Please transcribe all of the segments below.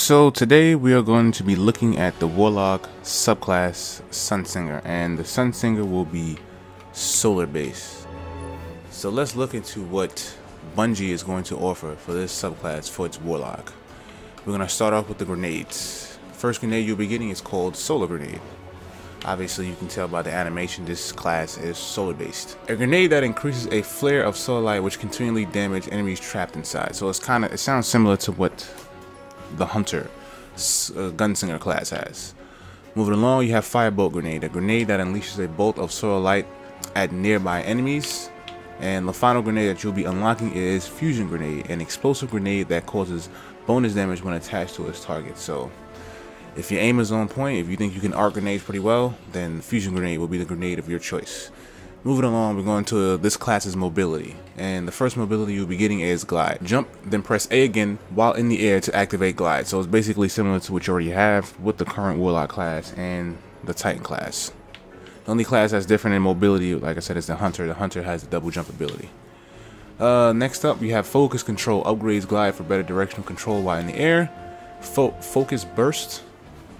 So today we are going to be looking at the Warlock subclass SunSinger, and the SunSinger will be solar based. So let's look into what Bungie is going to offer for this subclass for its Warlock. We're going to start off with the grenades. First grenade you'll be getting is called Solar Grenade. Obviously you can tell by the animation this class is solar based. A grenade that increases a flare of solar light which continually damage enemies trapped inside. So it sounds similar to what the Hunter Gunslinger class has. Moving along, you have Firebolt Grenade, a grenade that unleashes a bolt of solar light at nearby enemies. And the final grenade that you'll be unlocking is Fusion Grenade, an explosive grenade that causes bonus damage when attached to its target. So if your aim is on point, if you think you can arc grenades pretty well, then Fusion Grenade will be the grenade of your choice. Moving along, we're going to this class's mobility, and the first mobility you'll be getting is Glide. Jump, then press A again while in the air to activate Glide. So it's basically similar to what you already have with the current Warlock class and the Titan class. The only class that's different in mobility, like I said, is the Hunter. The Hunter has the double jump ability. Next up, we have Focus Control, upgrades Glide for better directional control while in the air. Focus Burst.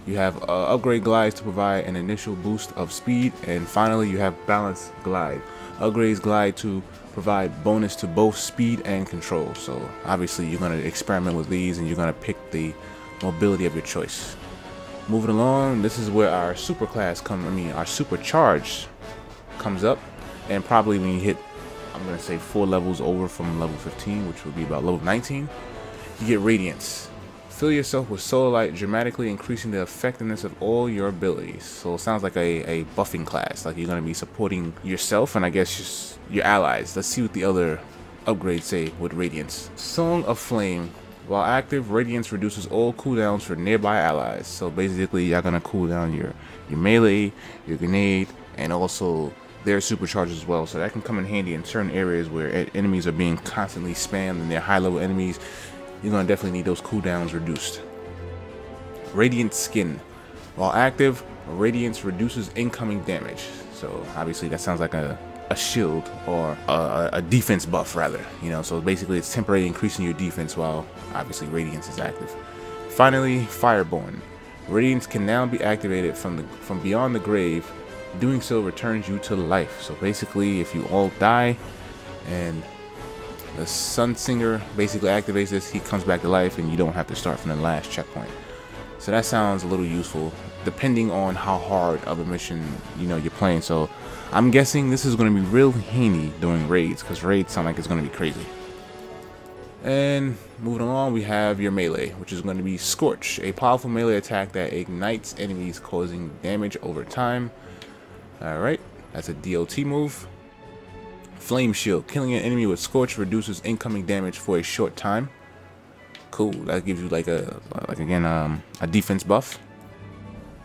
You have upgrade glides to provide an initial boost of speed, and finally you have balance glide. Upgrades glide to provide bonus to both speed and control. So obviously you're going to experiment with these and you're going to pick the mobility of your choice. Moving along, this is where our super class our supercharge comes up, and probably when you hit, I'm going to say 4 levels over from level 15, which would be about level 19, you get Radiance. Fill yourself with solar light, dramatically increasing the effectiveness of all your abilities. So it sounds like a buffing class, like you're going to be supporting yourself and I guess just your allies. Let's see what the other upgrades say with Radiance. Song of Flame. While active, Radiance reduces all cooldowns for nearby allies. So basically you're going to cool down your melee, your grenade, and also their supercharge as well. So that can come in handy in certain areas where enemies are being constantly spammed and they're high level enemies. You're going to definitely need those cooldowns reduced. Radiant Skin. While active, Radiance reduces incoming damage. So obviously that sounds like a shield or a defense buff rather. You know, so basically it's temporarily increasing your defense while obviously Radiance is active. Finally, Fireborn. Radiance can now be activated from beyond the grave. Doing so returns you to life. So basically if you all die and the SunSinger basically activates this, he comes back to life and you don't have to start from the last checkpoint. So that sounds a little useful depending on how hard of a mission you're playing. So I'm guessing this is going to be real handy during raids, because raids sound like it's going to be crazy. And moving along, we have your melee, which is going to be Scorch, a powerful melee attack that ignites enemies, causing damage over time. Alright, that's a DOT move. Flame Shield. Killing an enemy with Scorch reduces incoming damage for a short time. Cool. That gives you like a defense buff.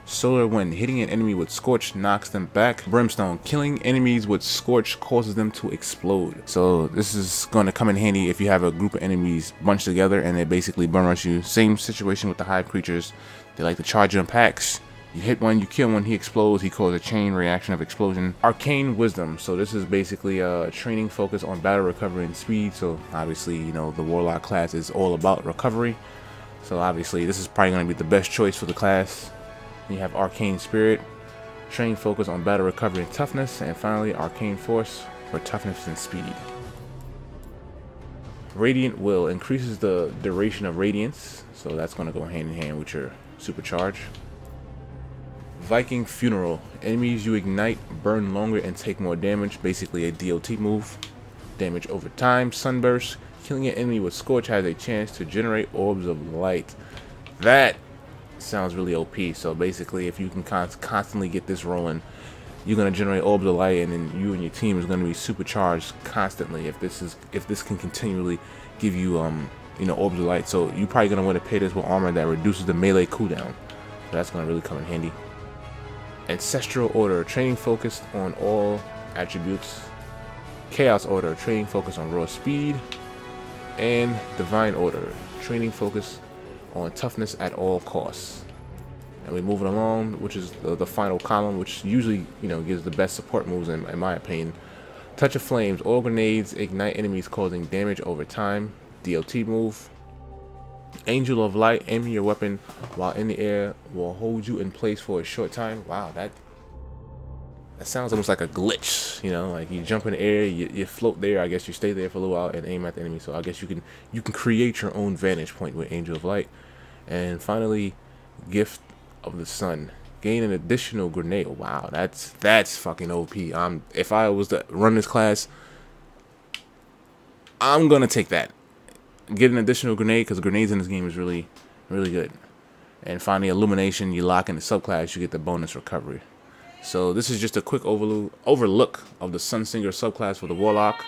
Solar Wind. Hitting an enemy with Scorch knocks them back. Brimstone. Killing enemies with Scorch causes them to explode. So this is going to come in handy if you have a group of enemies bunched together and they basically burn rush you. Same situation with the hive creatures. They like to charge you in packs. You hit one, you kill one, he explodes, he causes a chain reaction of explosion. Arcane Wisdom. So this is basically a training focus on battle recovery and speed. So obviously, the Warlock class is all about recovery. So obviously this is probably going to be the best choice for the class. You have Arcane Spirit, training focus on battle recovery and toughness. And finally, Arcane Force for toughness and speed. Radiant Will increases the duration of radiance. So that's going to go hand in hand with your supercharge. Viking Funeral. Enemies you ignite burn longer and take more damage. Basically a DOT move. Damage over time. Sunburst. Killing an enemy with Scorch has a chance to generate orbs of light. That sounds really OP. So basically if you can constantly get this rolling, you're going to generate orbs of light, and then you and your team is going to be supercharged constantly if this can continually give you orbs of light. So you're probably going to want to pair this with armor that reduces the melee cooldown. So that's going to really come in handy. Ancestral Order, training focused on all attributes. Chaos Order, training focused on raw speed. And Divine Order, training focused on toughness at all costs. And we're moving along, which is the final column, which usually gives the best support moves in my opinion. Touch of Flames, all grenades ignite enemies causing damage over time. DOT move. Angel of Light, aiming your weapon while in the air will hold you in place for a short time. Wow, that sounds almost like a glitch, you know, like you jump in the air, you float there, I guess you stay there for a little while and aim at the enemy. So I guess you can create your own vantage point with Angel of Light. And finally, Gift of the Sun. Gain an additional grenade. Wow, that's fucking OP. If I was to run this class, I'm gonna take that. Get an additional grenade, because grenades in this game is really, really good. And finally, Illumination. You lock in the subclass, you get the bonus recovery. So this is just a quick overlook of the SunSinger subclass for the Warlock.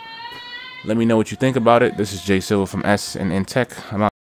Let me know what you think about it. This is Jay Silva from S and N Tech. I'm out.